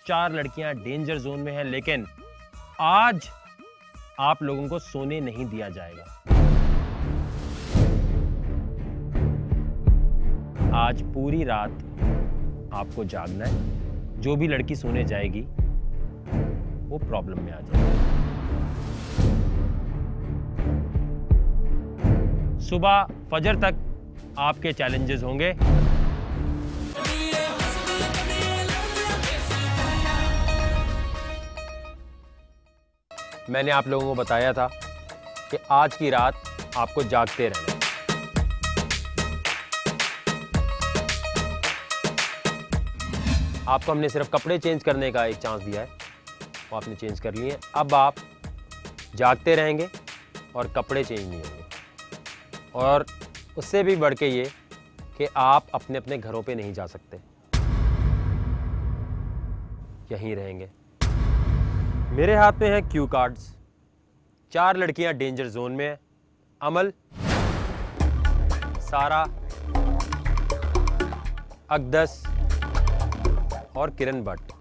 4 लड़कियां danger zone में हैं, लेकिन आज आप लोगों को सोने नहीं दिया जाएगा। आज पूरी रात आपको जागना है। जो भी लड़की सोने जाएगी वो प्रॉब्लम में आ जाएगी। सुबह फजर तक आपके चैलेंजेस होंगे। मैंने आप लोगों को बताया था कि आज की रात आपको जागते रहना है। आपको हमने सिर्फ कपड़े चेंज करने का एक चांस दिया है, वो आपने चेंज कर लिए। अब आप जागते रहेंगे और कपड़े चेंज नहीं होंगे। और उससे भी बढ़ के ये कि आप अपने अपने घरों पे नहीं जा सकते, यहीं रहेंगे। मेरे हाथ में है क्यू कार्ड्स। 4 लड़कियां डेंजर जोन में हैं। अमल, सारा, अकदस और किरण भट्ट।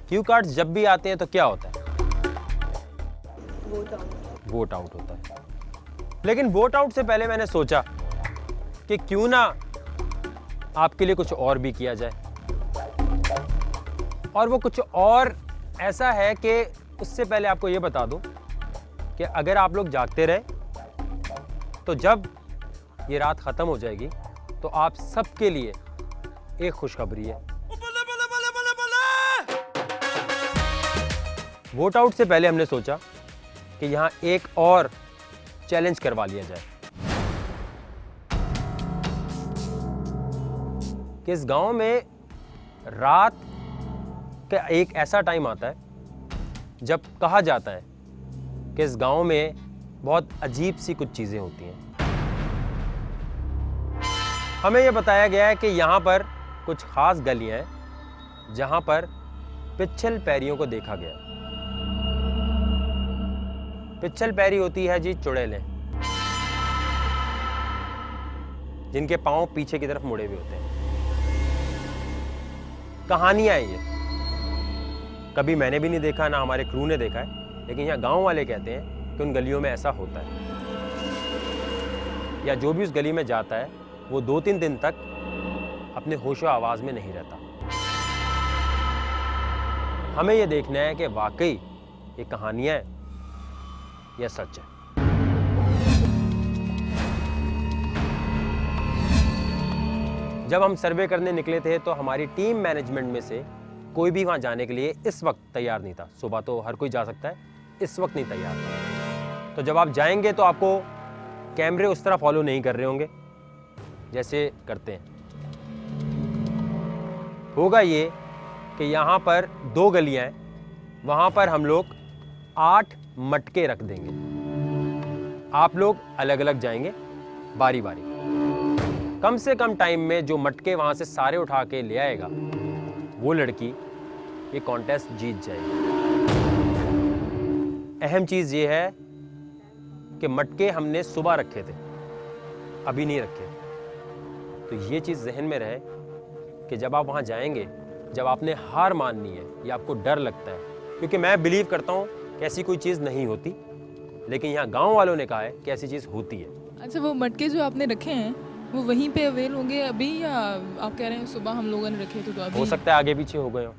क्यू कार्ड्स जब भी आते हैं तो क्या होता है? वोट आउट होता है। लेकिन वोट आउट से पहले मैंने सोचा कि क्यों ना आपके लिए कुछ और भी किया जाए। और वो कुछ और ऐसा है कि उससे पहले आपको ये बता दूं कि अगर आप लोग जागते रहे तो जब ये रात खत्म हो जाएगी तो आप सबके लिए एक खुशखबरी है। वोट आउट से पहले हमने सोचा कि यहां एक और चैलेंज करवा लिया जाए कि इस गांव में रात का एक ऐसा टाइम आता है जब कहा जाता है कि इस गांव में बहुत अजीब सी कुछ चीजें होती हैं। हमें यह बताया गया है कि यहां पर कुछ खास गलियां हैं जहां पर पिच्छल पैरियों को देखा गया। पिच्छल पैरी होती है जी चुड़ैलें, जिनके पांव पीछे की तरफ मुड़े हुए होते हैं। कहानियां हैं ये, कभी मैंने भी नहीं देखा, ना हमारे क्रू ने देखा है, लेकिन यहाँ गांव वाले कहते हैं कि उन गलियों में ऐसा होता है, या जो भी उस गली में जाता है वो 2-3 दिन तक अपने होशो आवाज में नहीं रहता। हमें यह देखना है कि वाकई ये कहानियां हैं या सच है। जब हम सर्वे करने निकले थे तो हमारी टीम मैनेजमेंट में से कोई भी वहां जाने के लिए इस वक्त तैयार नहीं था। सुबह तो हर कोई जा सकता है, इस वक्त नहीं तैयार था। तो जब आप जाएंगे तो आपको कैमरे उस तरह फॉलो नहीं कर रहे होंगे जैसे करते हैं। होगा ये कि यहाँ पर 2 गलियां हैं, वहाँ पर हम लोग 8 मटके रख देंगे। आप लोग अलग अलग जाएंगे बारी बारी। कम से कम टाइम में जो मटके वहाँ से सारे उठा के ले आएगा वो लड़की ये कॉन्टेस्ट जीत जाएगी। अहम चीज़ ये है कि मटके हमने सुबह रखे थे, अभी नहीं रखे। तो ये चीज़ जहन में रहे कि जब आप वहाँ जाएंगे, जब आपने हार माननी है या आपको डर लगता है, क्योंकि मैं बिलीव करता हूँ कि ऐसी कोई चीज़ नहीं होती, लेकिन यहाँ गांव वालों ने कहा है कि ऐसी चीज़ होती है। अच्छा, वो मटके जो आपने रखे हैं वो वहीं पे अवेल होंगे अभी, या आप कह रहे हैं सुबह हम लोगों ने रखे थे तो अभी? हो सकता है आगे पीछे हो गए हो।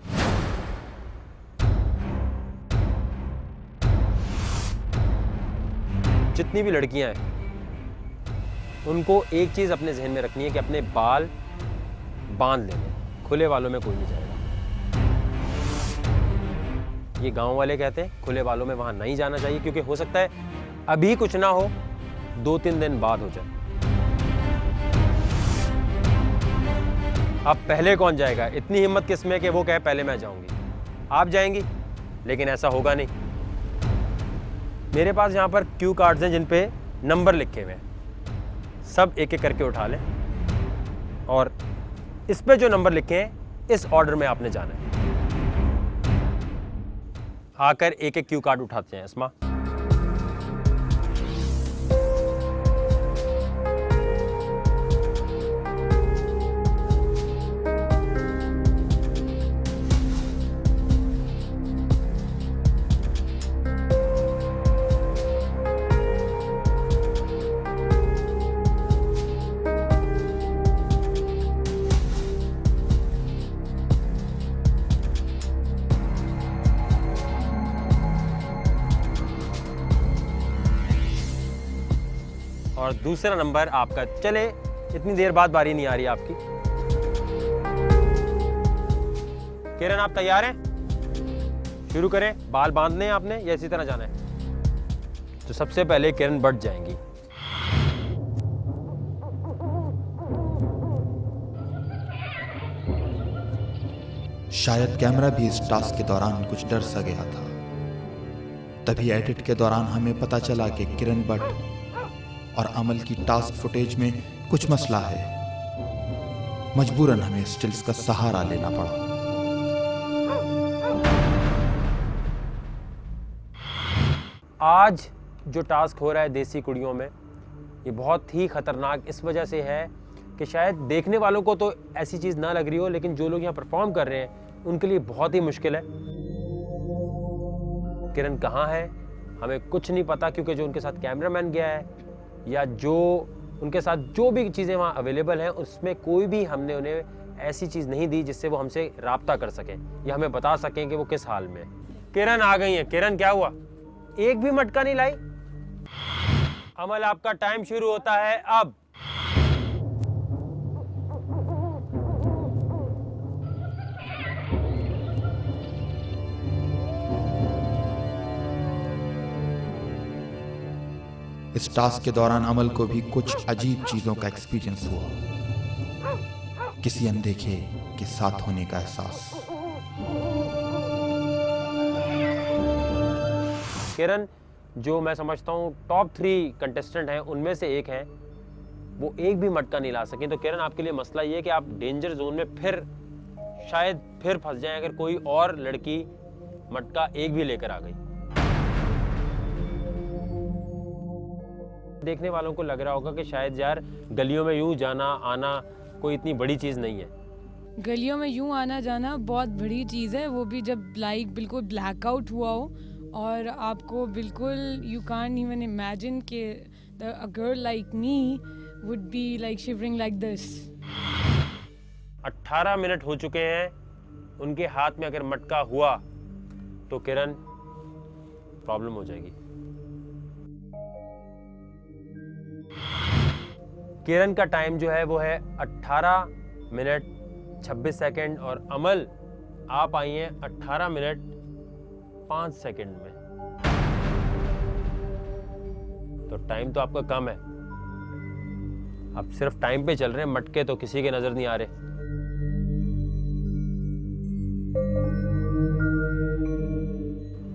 जितनी भी लड़कियां हैं उनको एक चीज़ अपने जहन में रखनी है कि अपने बाल बांध लेने, खुले बालों में कोई नहीं जाएगा। ये गांव वाले कहते हैं खुले बालों में वहां नहीं जाना चाहिए, क्योंकि हो सकता है अभी कुछ ना हो, 2-3 दिन बाद हो जाए। अब पहले कौन जाएगा? इतनी हिम्मत किसमें कि वो कहे पहले मैं जाऊंगी। आप जाएंगी, लेकिन ऐसा होगा नहीं। मेरे पास यहाँ पर क्यू कार्ड्स हैं जिन पे नंबर लिखे हुए हैं, सब एक एक करके उठा लें और इस पे जो नंबर लिखे हैं इस ऑर्डर में आपने जाना है। आकर एक एक क्यू कार्ड उठाते हैं। अस्मा, और दूसरा नंबर आपका। चले, इतनी देर बाद बारी नहीं आ रही आपकी। किरण आप तैयार हैं? शुरू करें। बाल बांधने हैं आपने या इसी तरह जाना है? तो सबसे पहले किरण बढ़ जाएंगी। शायद कैमरा भी इस टास्क के दौरान कुछ डर सा गया था। तभी एडिट के दौरान हमें पता चला कि किरण भट्ट और अमल की टास्क फुटेज में कुछ मसला है। मजबूरन हमें स्टिल्स का सहारा लेना पड़ा। आज जो टास्क हो रहा है देसी कुड़ियों में, ये बहुत ही खतरनाक इस वजह से है कि शायद देखने वालों को तो ऐसी चीज़ ना लग रही हो, लेकिन जो लोग यहाँ परफॉर्म कर रहे हैं उनके लिए बहुत ही मुश्किल है। किरण कहाँ है हमें कुछ नहीं पता, क्योंकि जो उनके साथ कैमरामैन गया है या जो उनके साथ जो भी चीज़ें वहाँ अवेलेबल हैं, उसमें कोई भी हमने उन्हें ऐसी चीज़ नहीं दी जिससे वो हमसे राब्ता कर सकें या हमें बता सकें कि वो किस हाल में है। किरण आ गई है। किरण क्या हुआ, एक भी मटका नहीं लाई? अमल आपका टाइम शुरू होता है अब। इस टास्क के दौरान अमल को भी कुछ अजीब चीजों का एक्सपीरियंस हुआ। किसी अनदेखे के साथ होने का एहसास। किरण जो मैं समझता हूँ टॉप 3 कंटेस्टेंट हैं उनमें से एक हैं, वो एक भी मटका नहीं ला सके। तो किरण आपके लिए मसला ये है कि आप डेंजर जोन में शायद फिर फंस जाएं अगर कोई और लड़की मटका एक भी लेकर आ गई। देखने वालों को लग रहा होगा कि शायद यार गलियों में यूं जाना आना कोई इतनी बड़ी चीज़ नहीं है। गलियों में यूं आना जाना बहुत बड़ी चीज़ है, वो भी जब बिल्कुल ब्लैकआउट हुआ हो और आपको बिल्कुल यू कांट इवन इमेजिन कि a girl like me would be like shivering like this. 18 minute हो चुके हैं, उनके हाथ में अगर मटका हुआ तो किरण प्रॉब्लम हो जाएगी। किरण का टाइम जो है वो है 18 मिनट 26 सेकंड और अमल आप आई हैं 18 मिनट 5 सेकंड में। तो टाइम तो आपका कम है, आप सिर्फ टाइम पे चल रहे हैं, मटके तो किसी के नजर नहीं आ रहे।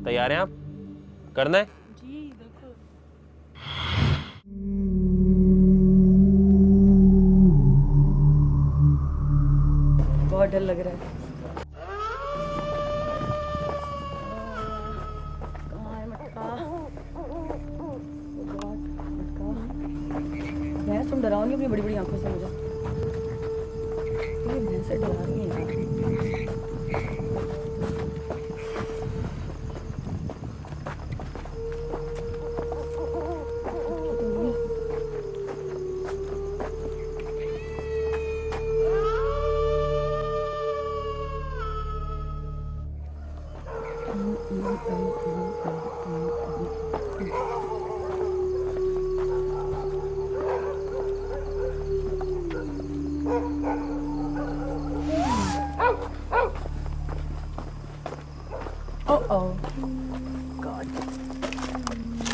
तैयार हैं आप? करना है? जी बिल्कुल। बहुत डर लग रहा है। कहाँ है मटका? भैंस तुम डराओगी अपनी बड़ी बड़ी आंखों से मुझे। ये भैंसें डरा रही हैं यार। Oh God.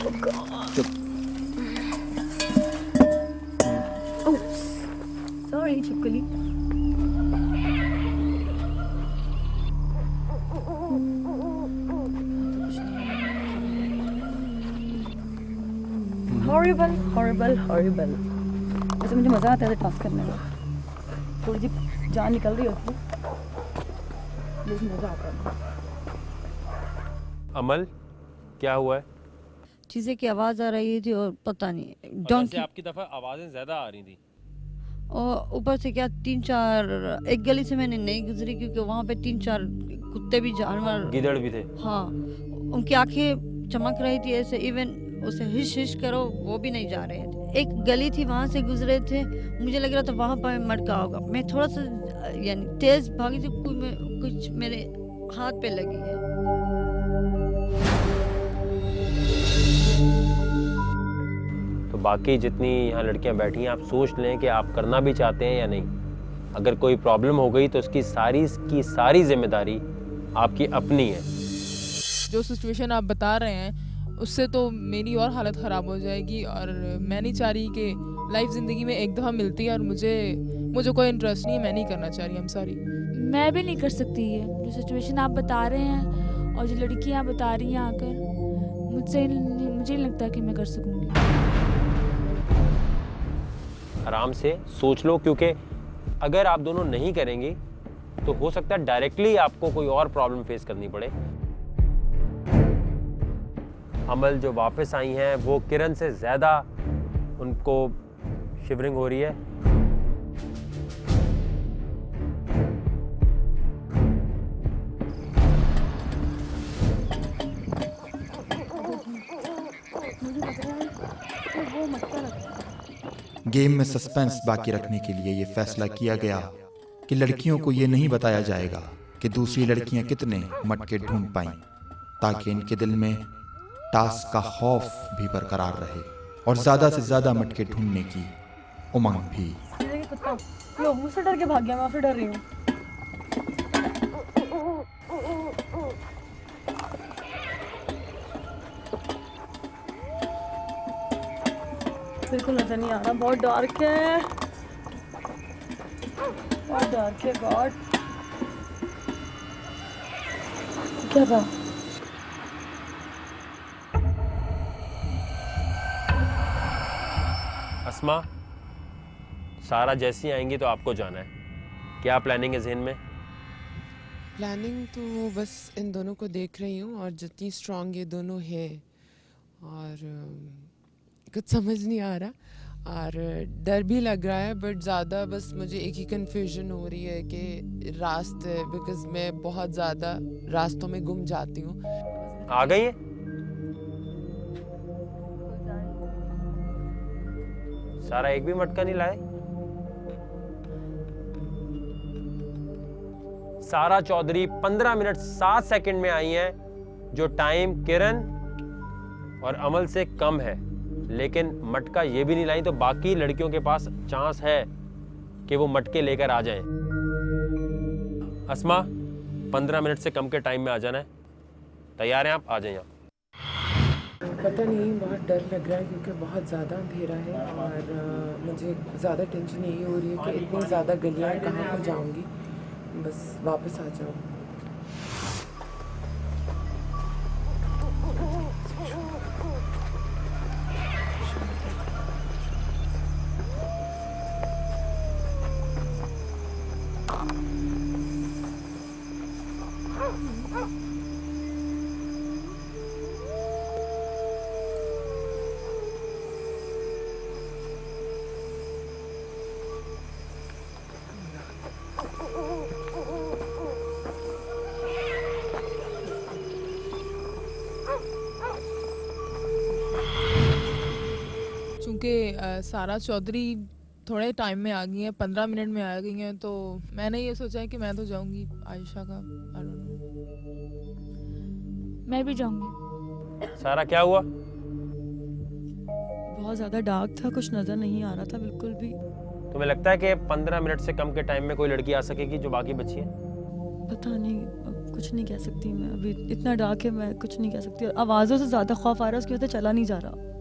Oh God. Oops. Sorry, छिपकली। Horrible, horrible, horrible. वैसे मुझे मज़ा आता है टास्क करने में। थोड़ी सी जान निकल रही होती है, लेकिन मज़ा आता है। अमल क्या हुआ है? चीज़ें की आवाज़ आ रही थी और पता नहीं और डोंकी जैसे आपकी दफा आवाजें ज्यादा आ रही थी। और ऊपर से क्या 3-4 एक गली से मैंने नहीं गुजरी क्योंकि वहाँ पे 3-4 कुत्ते भी जानवर गिदड़ भी थे। हाँ, उनकी आंखें चमक रही थी ऐसे, इवन उसे हिश हिश करो वो भी नहीं जा रहे थे। एक गली थी वहाँ से गुजरे थे, मुझे लग रहा था वहाँ पर मटका होगा। मैं थोड़ा सा यानी तेज भागी थी, कुछ मेरे हाथ पे लगी है। तो बाकी जितनी यहाँ लड़कियाँ बैठी हैं, आप सोच लें कि आप करना भी चाहते हैं या नहीं। अगर कोई प्रॉब्लम हो गई तो उसकी सारी जिम्मेदारी आपकी अपनी है। जो सिचुएशन आप बता रहे हैं उससे तो मेरी और हालत ख़राब हो जाएगी, और मैं नहीं चाह रही कि लाइफ ज़िंदगी में एक दफ़ा मिलती है और मुझे कोई इंटरेस्ट नहीं है, मैं नहीं करना चाह रही। I am sorry. मैं भी नहीं कर सकती है जो सिचुएशन आप बता रहे हैं और जो लड़कियां बता रही हैं आकर, मुझे नहीं लगता कि मैं कर सकूंगी। आराम से सोच लो, क्योंकि अगर आप दोनों नहीं करेंगी तो हो सकता है डायरेक्टली आपको कोई और प्रॉब्लम फेस करनी पड़े। अमल जो वापस आई हैं वो किरण से ज़्यादा उनको शिवरिंग हो रही है। गेम में सस्पेंस बाकी रखने के लिए ये फैसला किया गया कि लड़कियों को ये नहीं बताया जाएगा कि दूसरी लड़कियां कितने मटके ढूंढ पाईं, ताकि इनके दिल में टास्क का खौफ भी बरकरार रहे और ज्यादा से ज्यादा मटके ढूंढने की उमंग भी। लो, मुझसे डर के भाग गया, मैं आपसे डर रही हूँ। बिल्कुल नजर नहीं आ रहा, बहुत डार्क है, बहुत डार्क है। गॉड, क्या था? अस्मा, सारा जैसी आएंगी तो आपको जाना है। क्या प्लानिंग है ज़हन में? प्लानिंग तो बस इन दोनों को देख रही हूँ और जितनी स्ट्रॉन्ग ये दोनों है, और कुछ समझ नहीं आ रहा और डर भी लग रहा है, बट ज़्यादा बस मुझे एक ही कन्फ्यूजन हो रही है कि रास्ते, बिकॉज मैं बहुत ज़्यादा रास्तों में गुम जाती हूँ। आ गई है? सारा एक भी मटका नहीं लाए? सारा चौधरी 15 मिनट 7 सेकंड में आई हैं, जो टाइम किरण और अमल से कम है, लेकिन मटका ये भी नहीं लाई, तो बाकी लड़कियों के पास चांस है कि वो मटके लेकर आ जाएं। अस्मा, 15 मिनट से कम के टाइम में आ जाना है। तैयार हैं आप? आ जाइए आप। पता नहीं, बहुत डर लग रहा है क्योंकि बहुत ज़्यादा अंधेरा है और मुझे ज़्यादा टेंशन यही हो रही है कि इतनी ज़्यादा गलियाँ कहाँ पर जाऊँगी, बस वापस आ जाऊँ। चूँकि सारा चौधरी थोड़े टाइम में आ गई हैं, 15 मिनट में आ गई हैं, तो मैंने ये सोचा है कि मैं तो जाऊँगी आयशा का। I don't know। मैं भी जाऊंगी। सारा क्या हुआ? बहुत ज़्यादा डार्क था, कुछ नज़र नहीं आ रहा था बिल्कुल भी। तुम्हें लगता है कि 15 मिनट से कम के टाइम में कोई लड़की आ सकेगी जो बाकी बची है? पता नहीं, अब कुछ नहीं कह सकती मैं, अभी इतना डार्क है, मैं कुछ नहीं कह सकती। और आवाज़ों से ज़्यादा खौफ आ रहा है, उसकी वजह से चला नहीं जा रहा।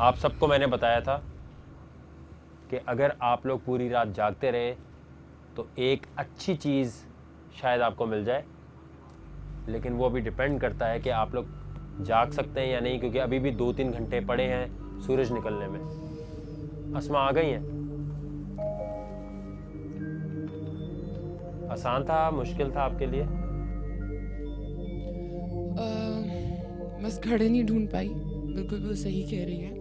आप सबको मैंने बताया था कि अगर आप लोग पूरी रात जागते रहे तो एक अच्छी चीज़ शायद आपको मिल जाए, लेकिन वो अभी डिपेंड करता है कि आप लोग जाग सकते हैं या नहीं, क्योंकि अभी भी 2-3 घंटे पड़े हैं सूरज निकलने में। अस्मा आ गई हैं? आसान था, मुश्किल था आपके लिए? बस खड़े नहीं ढूंढ पाई। बिल्कुल वो सही कह रही है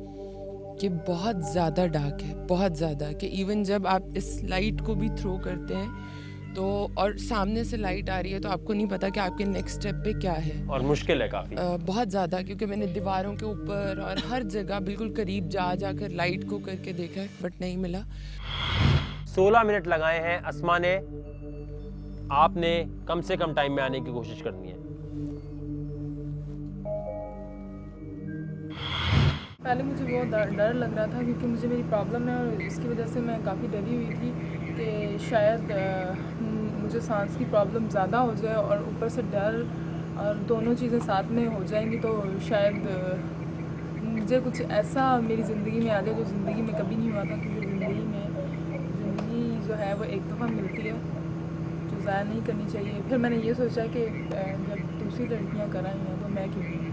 कि बहुत ज़्यादा डार्क है, बहुत ज़्यादा, कि इवन जब आप इस लाइट को भी थ्रो करते हैं तो और सामने से लाइट आ रही है तो आपको नहीं पता कि आपके नेक्स्ट स्टेप पे क्या है। और मुश्किल है काफ़ी। बहुत ज़्यादा, क्योंकि मैंने दीवारों के ऊपर और हर जगह बिल्कुल करीब जाकर लाइट को करके देखा है, बट नहीं मिला। 16 मिनट लगाए हैं अस्मा ने, आपने कम से कम टाइम में आने की कोशिश करनी है। पहले मुझे बहुत डर लग रहा था, क्योंकि मुझे मेरी प्रॉब्लम है और इसकी वजह से मैं काफ़ी डरी हुई थी कि शायद मुझे सांस की प्रॉब्लम ज़्यादा हो जाए और ऊपर से डर, और दोनों चीज़ें साथ में हो जाएंगी तो शायद मुझे कुछ ऐसा मेरी ज़िंदगी में आ जाए जो ज़िंदगी में कभी नहीं हुआ था। क्योंकि ज़िंदगी जो है वो एक दफ़ा मिलती है, जो ज़ाया नहीं करनी चाहिए। फिर मैंने ये सोचा कि जब दूसरी लड़कियाँ कर आई हैं तो मैं क्यों नहीं।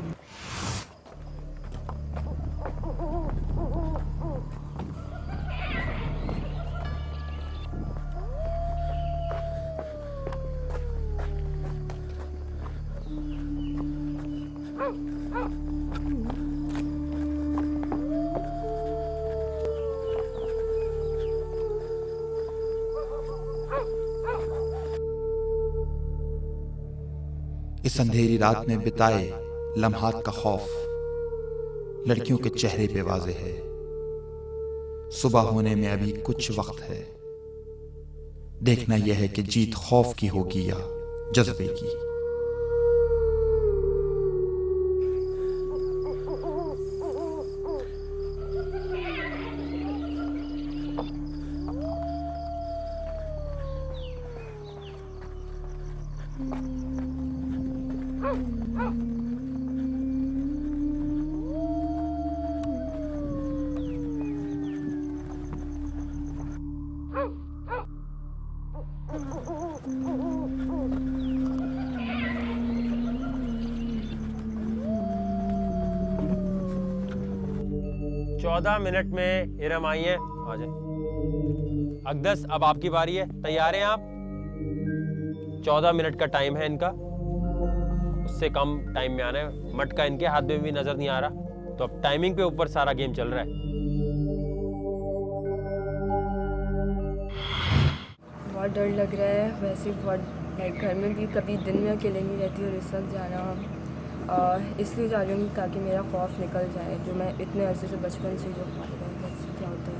इस अंधेरी रात में बिताए लम्हात का खौफ लड़कियों के चेहरे पे वाज़े है। सुबह होने में अभी कुछ वक्त है। देखना यह है कि जीत खौफ की होगी या जज्बे की। चौदह मिनट में इरम आई है, आ जाए। अकदस अब आपकी बारी है, तैयार हैं आप? 14 मिनट का टाइम है इनका, उससे कम टाइम में आना है। मटका इनके हाथ में भी नजर नहीं आ रहा, तो अब टाइमिंग पे ऊपर सारा गेम चल रहा है। बहुत डर लग रहा है, वैसे बहुत लाइक घर में भी कभी दिन में अकेले नहीं रहती और इस वक्त जाना इसलिए जा रही हूँ ताकि मेरा खौफ निकल जाए, जो मैं इतने अरसे से बचपन से जो खा रहा हूँ। बस क्या होता है।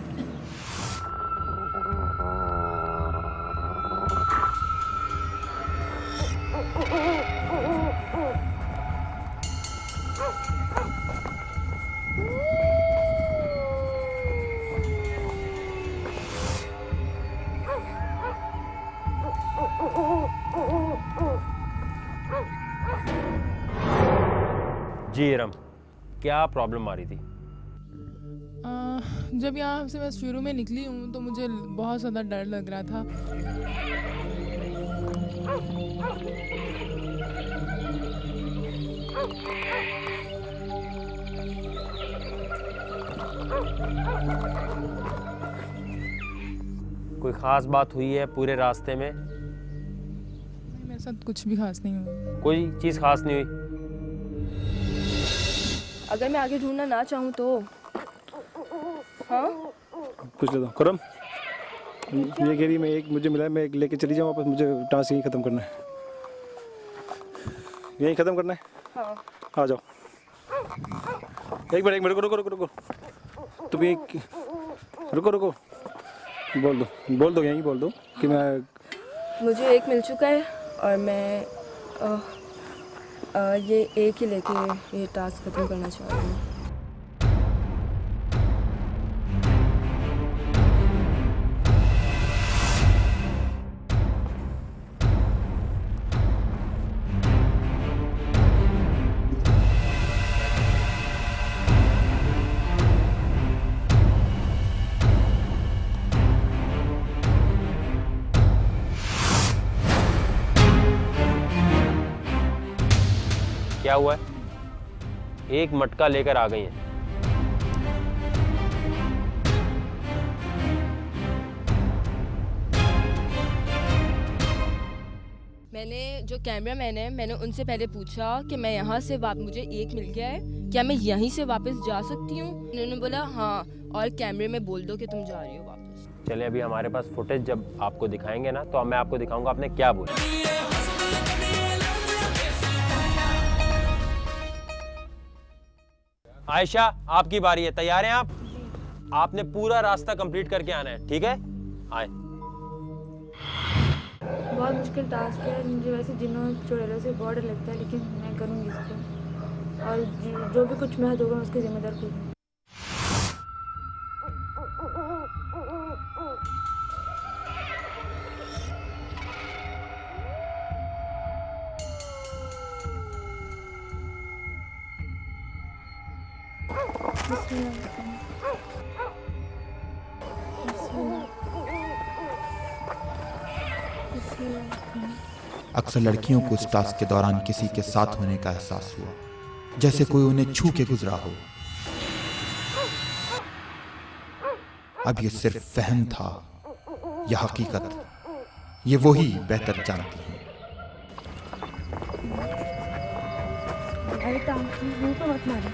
जी इरम, क्या प्रॉब्लम आ रही थी? जब यहाँ से मैं शुरू में निकली हूँ तो मुझे बहुत ज़्यादा डर लग रहा था। कोई ख़ास बात हुई है पूरे रास्ते में? मेरे साथ कुछ भी खास नहीं हुआ। कोई चीज़ ख़ास नहीं हुई? अगर मैं आगे ढूंढना ना चाहूँ तो हाँ कुछ दे दो करम। ये कह रही मैं एक मुझे मिला है, मैं एक लेके चली जाऊँ वापस। मुझे टास्क यहीं ख़त्म करना है, यहीं ख़त्म करना है। हाँ आ जाओ। एक मिनट रुको रुको रुको रुको, तुम ये रुको रुको, बोल दो यहीं बोल दो कि मैं मुझे एक मिल चुका है और मैं ये एक ही लेके ये टास्क ख़त्म करना चाह रही हूँ। क्या हुआ है? एक मटका लेकर आ गई हैं। मैंने जो कैमरामैन है मैंने उनसे पहले पूछा कि मैं यहाँ से मुझे एक मिल गया है, क्या मैं यहीं से वापस जा सकती हूँ? उन्होंने बोला हाँ, और कैमरे में बोल दो कि तुम जा रही हो वापस। चले, अभी हमारे पास फुटेज जब आपको दिखाएंगे ना तो मैं आपको दिखाऊंगा आपने क्या बोला। आयशा, आपकी बारी है। तैयार हैं आप? आपने पूरा रास्ता कंप्लीट करके आना है, ठीक है? आए। बहुत मुश्किल टास्क है, मुझे वैसे जिनों चुड़ैलों से बहुत डर लगता है, लेकिन मैं करूँगी इसको, और जो भी कुछ महत्व होगा मैं उसकी जिम्मेदार खुद हूँ। अक्सर लड़कियों को इस टास्क के दौरान किसी के साथ होने का एहसास हुआ, जैसे कोई उन्हें छू के गुजरा हो। अब ये सिर्फ फहम था या हकीकत, ये वो ही बेहतर जानती हैं। अरे टांग मुंह पे मत मारो।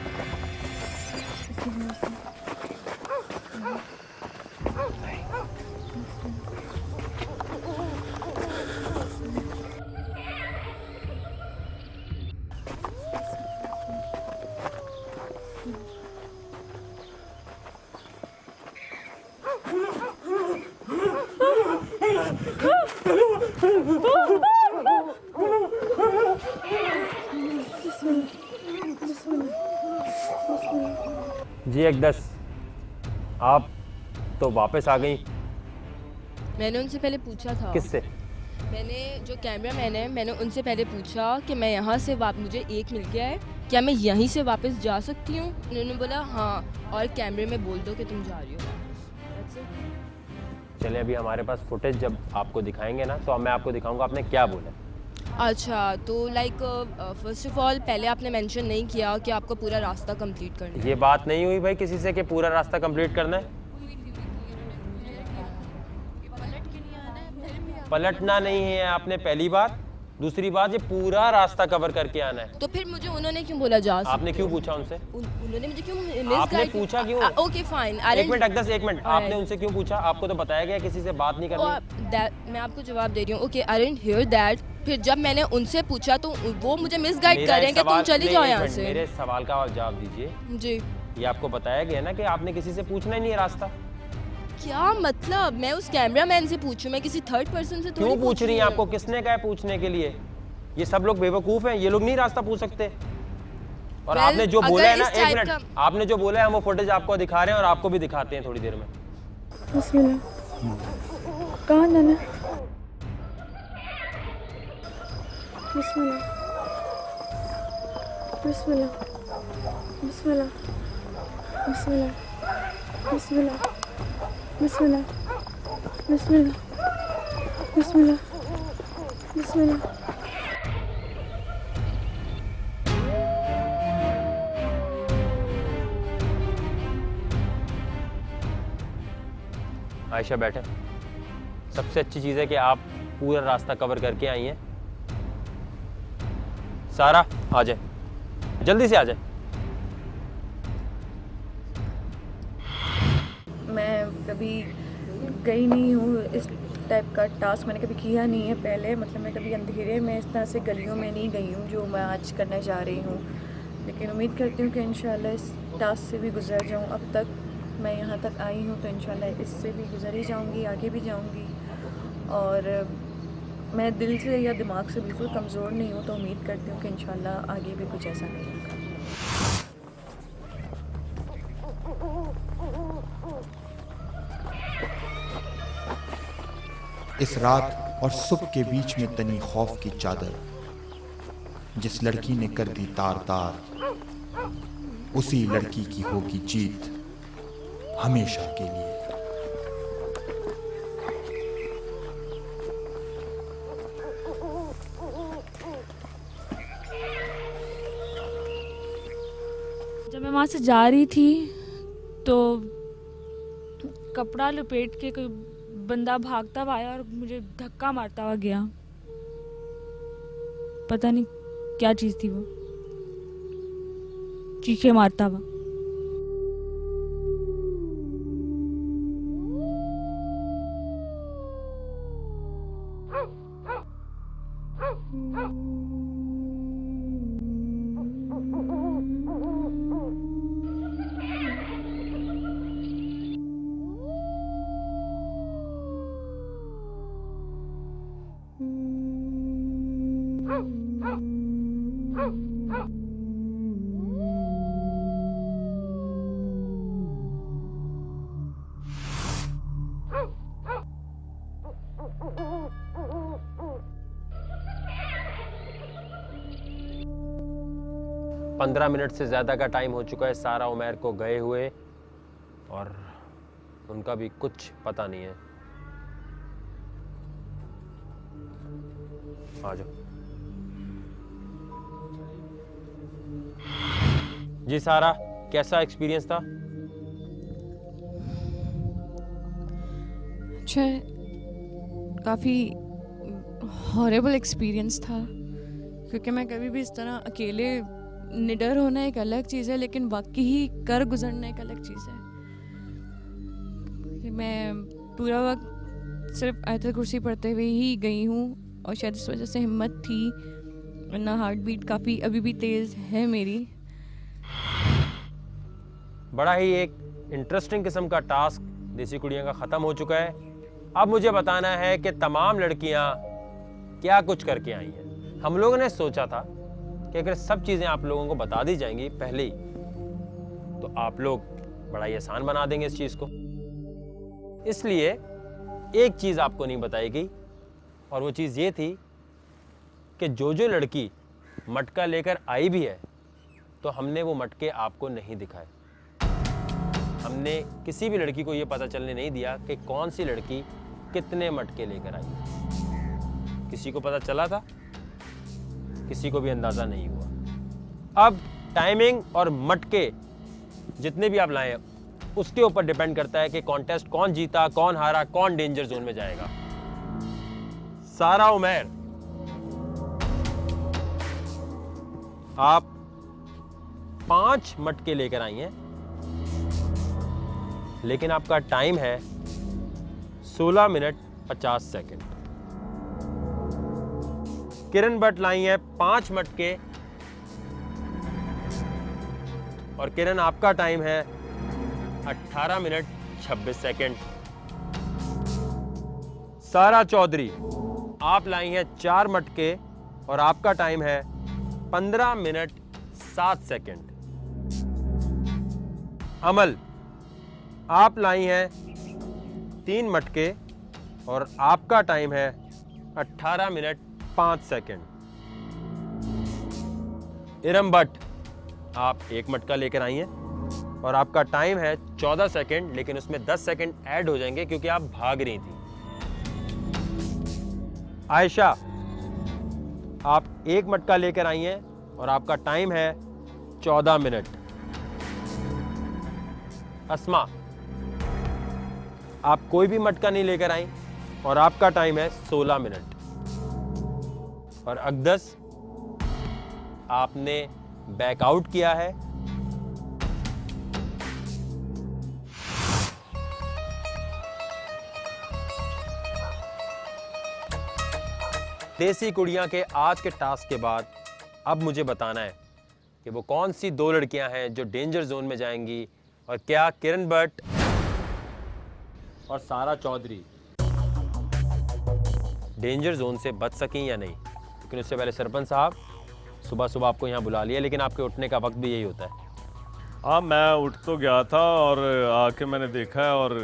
जी एकदस, आप तो वापस आ गई। मैंने उनसे पहले पूछा था। किससे? मैंने जो कैमरामैन है मैंने उनसे पहले पूछा कि मैं यहाँ से मुझे एक मिल गया है, क्या मैं यहीं से वापस जा सकती हूँ? उन्होंने बोला हाँ, और कैमरे में बोल दो कि तुम जा रही हो वापस। चले, अभी हमारे पास फुटेज जब आपको दिखाएंगे ना तो मैं आपको दिखाऊंगा आपने क्या बोला। अच्छा, तो लाइक फर्स्ट ऑफ ऑल पहले आपने मेंशन नहीं किया कि आपको पूरा रास्ता कंप्लीट करना है। ये बात नहीं हुई भाई किसी से कि पूरा रास्ता कंप्लीट करना है। पलटना नहीं है आपने, पहली बात। दूसरी बात, ये पूरा रास्ता कवर करके आना है। तो फिर मुझे उन्होंने क्यों बोला जा सकते? आपने क्यों पूछा उनसे? उन्होंने मुझे क्यों आपने पूछा क्यों? ओके फाइन, एक मिनट अकदस, एक मिनट। आपने उनसे क्यों पूछा? आपको तो बताया गया किसी से बात नहीं करनी। मैं आपको जवाब दे रही हूँ। Okay, I didn't here that. फिर जब मैंने उनसे पूछा तो वो मुझे मिसगाइड कर रहे हैं कि तुम चली जाओ यहाँ से। मेरे सवाल का जवाब दीजिए। जी, ये आपको बताया गया ना कि आपने किसी से पूछना ही नहीं है रास्ता। क्या मतलब? मैं उस कैमरामैन से पूछूं? मैं किसी थर्ड पर्सन से क्यों पूछ रही हैं? आपको किसने कहा है पूछने के लिए? ये सब लोग बेवकूफ हैं, ये लोग नहीं रास्ता पूछ सकते। और आपने जो बोला है ना, एक मिनट, आपने जो बोला है हम वो फुटेज आपको दिखा रहे हैं और आपको भी दिखाते हैं थोड़ी देर में। कहाँ जाना? बिस्मिल्लाह, बिस्मिल्लाह, बिस्मिल्लाह, बिस्मिल्लाह, बिस्मिल्लाह, बिस्मिल्लाह, बिस्मिल्लाह, बिस्मिल्लाह, बिस्मिल्लाह। आयशा बैठे। सबसे अच्छी चीज़ है कि आप पूरा रास्ता कवर करके आई हैं। सारा आ जाए, जल्दी से आ जाए। मैं कभी गई नहीं हूँ, इस टाइप का टास्क मैंने कभी किया नहीं है पहले। मतलब मैं कभी अंधेरे में इस तरह से गलियों में नहीं गई हूँ जो मैं आज करने जा रही हूँ, लेकिन उम्मीद करती हूँ कि इंशाल्लाह इस टास्क से भी गुजर जाऊँ। अब तक मैं यहाँ तक आई हूँ तो इंशाल्लाह इससे भी गुजर ही जाऊँगी, आगे भी जाऊँगी। और मैं दिल से या दिमाग से बिल्कुल कमज़ोर नहीं हूँ, तो उम्मीद करती हूँ कि इंशाल्लाह आगे भी कुछ ऐसा नहीं होगा। इस रात और सुबह के बीच में तनी खौफ की चादर जिस लड़की ने कर दी तार तार, उसी लड़की की होगी जीत हमेशा के लिए। जब मैं वहाँ से जा रही थी तो कपड़ा लपेट के कोई बंदा भागता हुआ आया और मुझे धक्का मारता हुआ गया। पता नहीं क्या चीज़ थी वो, चीखे मारता हुआ। पंद्रह मिनट से ज़्यादा का टाइम हो चुका है सारा उमैर को गए हुए, और उनका भी कुछ पता नहीं है। आ जाओ जी। सारा, कैसा एक्सपीरियंस था? अच्छा, काफ़ी हॉरेबल एक्सपीरियंस था, क्योंकि मैं कभी भी इस तरह अकेले, निडर होना एक अलग चीज़ है लेकिन वाकई ही कर गुजरना एक अलग चीज़ है। मैं पूरा वक्त सिर्फ आयतल कुर्सी पढ़ते हुए ही गई हूँ, और शायद इस वजह से हिम्मत थी, वरना हार्ट बीट काफ़ी अभी भी तेज़ है मेरी। बड़ा ही एक इंटरेस्टिंग किस्म का टास्क देसी कुड़ियाँ का ख़त्म हो चुका है। अब मुझे बताना है कि तमाम लड़कियाँ क्या कुछ करके आई हैं। हम लोगों ने सोचा था कि अगर सब चीज़ें आप लोगों को बता दी जाएंगी पहले ही, तो आप लोग बड़ा ही आसान बना देंगे इस चीज़ को। इसलिए एक चीज़ आपको नहीं बताई गई, और वो चीज़ ये थी कि जो लड़की मटका लेकर आई भी है, तो हमने वो मटके आपको नहीं दिखाए। हमने किसी भी लड़की को ये पता चलने नहीं दिया कि कौन सी लड़की कितने मटके लेकर आई। किसी को पता चला था? किसी को भी अंदाज़ा नहीं हुआ। अब टाइमिंग और मटके जितने भी आप लाएं, उसके ऊपर डिपेंड करता है कि कॉन्टेस्ट कौन जीता, कौन हारा, कौन डेंजर जोन में जाएगा। सारा उमैर, आप 5 मटके लेकर आई हैं, लेकिन आपका टाइम है 16 मिनट 50 सेकंड। किरण भट्ट लाई है 5 मटके, और किरण आपका टाइम है 18 मिनट 26 सेकंड। सारा चौधरी, आप लाई हैं 4 मटके, और आपका टाइम है 15 मिनट 7 सेकंड। अमल, आप लाई हैं 3 मटके, और आपका टाइम है 18 मिनट 5 सेकंड। इरम भट्ट, आप 1 मटका लेकर आई हैं, और आपका टाइम है 14 सेकंड, लेकिन उसमें 10 सेकंड ऐड हो जाएंगे क्योंकि आप भाग रही थी। आयशा, आप 1 मटका लेकर आई हैं, और आपका टाइम है 14 मिनट। अस्मा, आप कोई भी मटका नहीं लेकर आई, और आपका टाइम है 16 मिनट। और अकदस, आपने बैकआउट किया है। देसी कुड़ियां के आज के टास्क के बाद अब मुझे बताना है कि वो कौन सी 2 लड़कियां हैं जो डेंजर जोन में जाएंगी, और क्या किरण भट्ट और सारा चौधरी डेंजर जोन से बच सकें या नहीं। लेकिन उससे पहले सरपंच साहब, सुबह सुबह आपको यहाँ बुला लिया, लेकिन आपके उठने का वक्त भी यही होता है। हाँ, मैं उठ तो गया था, और आके मैंने देखा है, और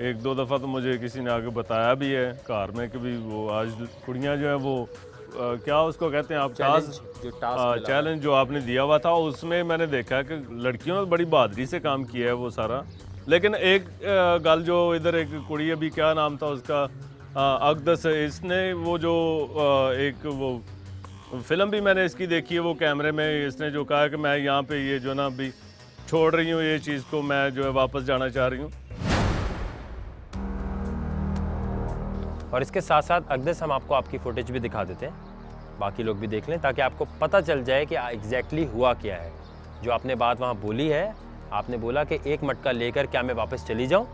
1-2 दफ़ा तो मुझे किसी ने आके बताया भी है कार में कि भी वो आज कुड़ियाँ जो है वो क्या उसको कहते हैं आप, चैलेंज जो आपने दिया हुआ था, उसमें मैंने देखा है कि लड़कियों ने बड़ी बहादुरी से काम किया है वो सारा। लेकिन एक गल जो इधर एक कुड़ी अभी, क्या नाम था उसका, अकदस, इसने वो जो एक वो फिल्म भी मैंने इसकी देखी है, वो कैमरे में इसने जो कहा कि मैं यहाँ पे ये जो ना अभी छोड़ रही हूँ ये चीज़ को, मैं जो है वापस जाना चाह रही हूँ। और इसके साथ साथ अगदस हम आपको आपकी फुटेज भी दिखा देते हैं, बाकी लोग भी देख लें, ताकि आपको पता चल जाए कि एग्जैक्टली हुआ क्या है। जो आपने बात वहाँ बोली है, आपने बोला कि एक मटका लेकर क्या मैं वापस चली जाऊँ?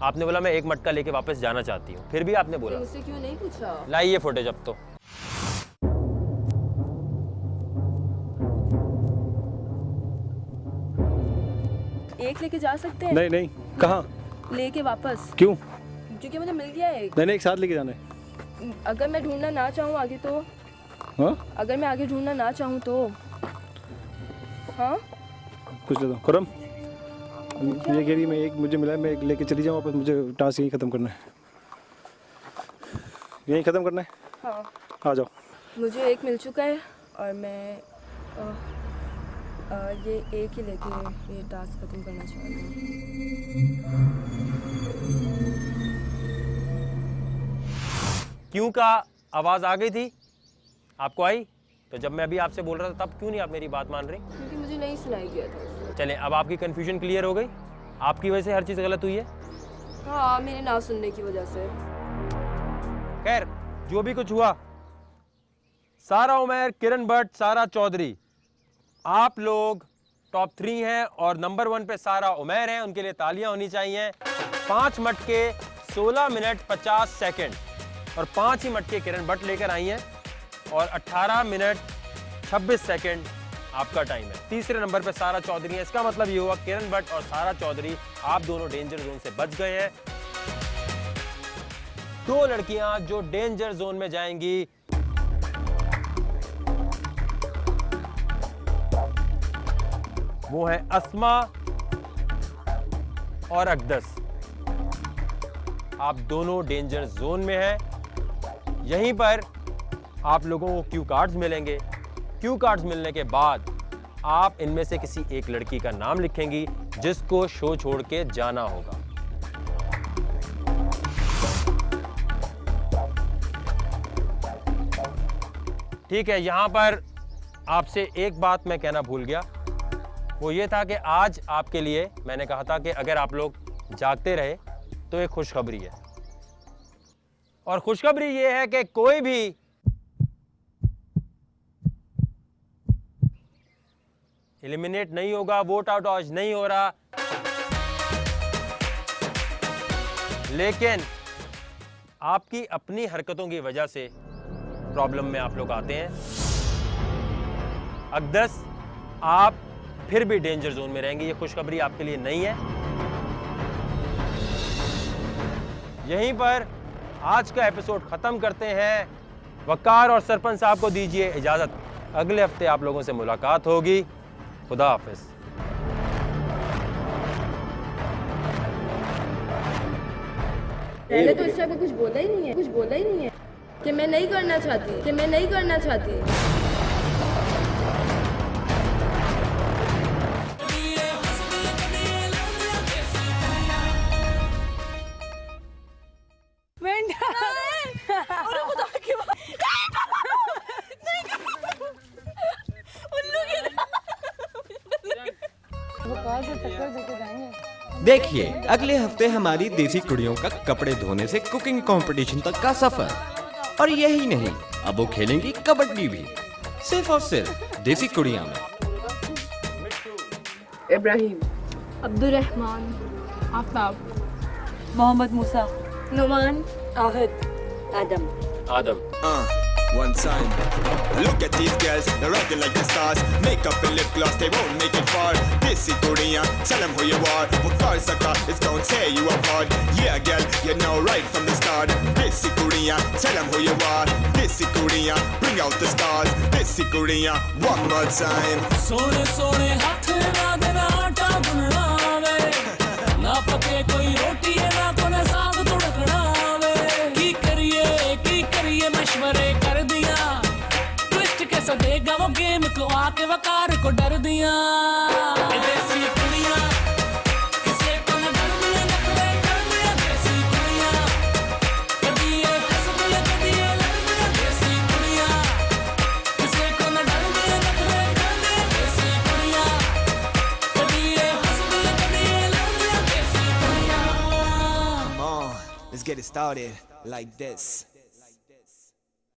आपने बोला मैं एक मटका लेके वापस जाना चाहती हूँ, फिर भी आपने बोला। मुझसे क्यों नहीं पूछा? लाइए फुटेज अब तो। एक लेके जा सकते हैं? नहीं नहीं, कहाँ लेके वापस? क्यों? क्योंकि मुझे मिल गया है एक। नहीं नहीं, एक साथ लेके जाना है। अगर मैं ढूंढना ना चाहूँ आगे तो? हाँ? अगर मैं आगे ढूंढना ना चाहूँ तो? हाँ? पूछ लेता हूँ। करम, ये कह रही मैं एक मुझे मिला है, मैं एक लेके चली जाऊँ वापस, मुझे टास्क यहीं ख़त्म करना है। यहीं ख़त्म करना है? हाँ। आ जाओ। मुझे एक मिल चुका है और मैं ये एक ही लेके ये टास्क ख़त्म करना चाहती हूँ। क्यों का आवाज़ आ गई थी? आपको आई? तो जब मैं अभी आपसे बोल रहा था तब क्यों नहीं आप मेरी बात मान रही? क्योंकि मुझे नहीं सुनाई दिया था। चलें, अब आपकी कन्फ्यूजन क्लियर हो गई? आपकी वजह से हर चीज़ गलत हुई है? हाँ, मेरे ना सुनने की वजह से। खैर, जो भी कुछ हुआ, सारा उमैर, किरण भट्ट, सारा चौधरी, आप लोग टॉप 3 हैं और नंबर 1 पे सारा उमैर है। उनके लिए तालियां होनी चाहिए। 5 मटके 16 मिनट 50 सेकंड और 5 ही मटके किरण भट्ट लेकर आई हैं और 18 मिनट 26 सेकंड आपका टाइम है। तीसरे नंबर पे सारा चौधरी है। इसका मतलब ये हुआ किरण भट्ट और सारा चौधरी आप दोनों डेंजर जोन से बच गए हैं। 2 लड़कियां जो डेंजर जोन में जाएंगी वो है अस्मा और अकदस। आप दोनों डेंजर जोन में हैं। यहीं पर आप लोगों को क्यू कार्ड्स मिलेंगे। क्यू कार्ड्स मिलने के बाद आप इनमें से किसी एक लड़की का नाम लिखेंगी जिसको शो छोड़ के जाना होगा। ठीक है, यहां पर आपसे एक बात मैं कहना भूल गया, वो ये था कि आज आपके लिए मैंने कहा था कि अगर आप लोग जागते रहे तो एक खुशखबरी है। और खुशखबरी ये है कि कोई भी एलिमिनेट नहीं होगा। वोट आउट आज नहीं हो रहा, लेकिन आपकी अपनी हरकतों की वजह से प्रॉब्लम में आप लोग आते हैं। अकदस, आप फिर भी डेंजर जोन में रहेंगे। ये खुशखबरी आपके लिए नहीं है। यहीं पर आज का एपिसोड खत्म करते हैं। वकार और सरपंच साहब को दीजिए इजाजत। अगले हफ्ते आप लोगों से मुलाकात होगी। खुदा हाफिज। मैंने तो इस टाइप का कुछ बोला ही नहीं है कि मैं नहीं करना चाहती। देखिए अगले हफ्ते हमारी देसी कुड़ियों का कपड़े धोने से कुकिंग कंपटीशन तक का सफर। और यही नहीं, अब वो खेलेंगी कबड्डी भी, सिर्फ और सिर्फ देसी कुड़ियां में। इब्राहिम, अब्दुल रहमान, आफ्ताब, मोहम्मद मूसा, नुमान, आहद, आदम। One time, look at these girls, they're rocking like the stars. Makeup and lip gloss, they won't make it far. Desi Korean, tell them who you are. Wakar Saka is gonna tear you apart. Yeah, girl, you know right from the start. Desi Korean, tell them who you are. Desi Korean, bring out the stars. Desi Korean, one more time. सोने सोने हाथ ना देना आटा गुनना वे, ना पके कोई रोटी है ना कोने साग तुड़कना वे। की करिए मशवरे कर दिया, ट्विस्ट कैसा देगा वो गेम को आके वकार को डर दिया। देसी कुड़ियां किसे को न डर दिया, नखरे कर दिया देसी कुड़ियां। कभी ये हंस दिया कभी ये लड़ दिया, देसी कुड़ियां किसे को न डर दिया, नखरे let's get it started like this.